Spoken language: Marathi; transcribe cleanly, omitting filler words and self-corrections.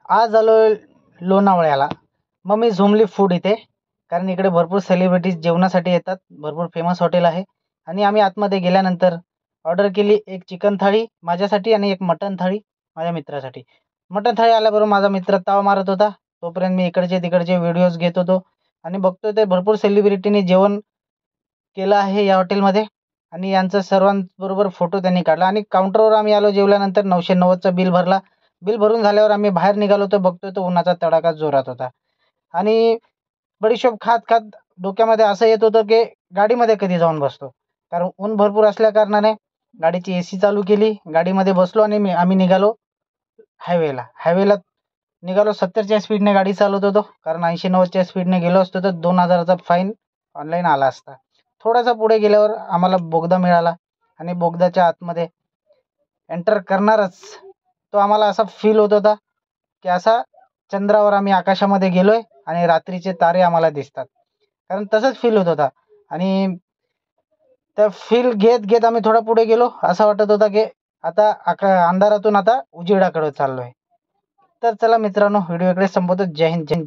आज आलो लोणावळ्याला. मग मी झुमली फूड इथे, कारण इकडे भरपूर सेलिब्रिटीज जेवणासाठी येतात. भरपूर फेमस हॉटेल आहे. आणि आम्ही आतमध्ये गेल्यानंतर ऑर्डर केली एक चिकन थाळी माझ्यासाठी आणि एक मटण थाळी माझ्या मित्रासाठी. मटण थाळी आल्याबरोबर माझा मित्र ताव मारत होता. तोपर्यंत मी इकडचे तिकडचे व्हिडिओज घेत होतो आणि बघतोय ते भरपूर सेलिब्रिटींनी जेवण केलं आहे या हॉटेलमध्ये. आणि यांचं सर्वांबरोबर फोटो त्यांनी काढला आणि काउंटरवर आम्ही आलो. जेवल्यानंतर 990चं बिल भरला. बिल भरून झाल्यावर आम्ही बाहेर निघालो तर बघतोय तो उन्हाचा तडाखा जोरात होता. आणि बडीशोप खात खात डोक्यामध्ये असं येत होतं की गाडीमध्ये कधी जाऊन बसतो, कारण ऊन भरपूर असल्या कारणाने गाडीची AC चालू केली, गाडीमध्ये बसलो आणि आम्ही निघालो हायवेला निघालो. 70च्या स्पीडने गाडी चालवत होतो, कारण 80-90च्या स्पीडने गेलो असतो तर 2000चा फाईन ऑनलाईन आला असता. थोडासा पुढे गेल्यावर आम्हाला बोगदा मिळाला आणि बोगद्याच्या आतमध्ये एंटर करणारच तो आम्हाला असा फील होत होता की असा चंद्रावर आम्ही आकाशामध्ये गेलोय आणि रात्रीचे तारे आम्हाला दिसतात, कारण तसंच फील होत होता. आणि त्या फील घेत घेत आम्ही थोडा पुढे गेलो. असं वाटत होता की आता अंधारातून आता उजेडाकडे चाललोय. तर चला मित्रांनो, व्हिडिओ इकडे संपवतो. जय हिंद.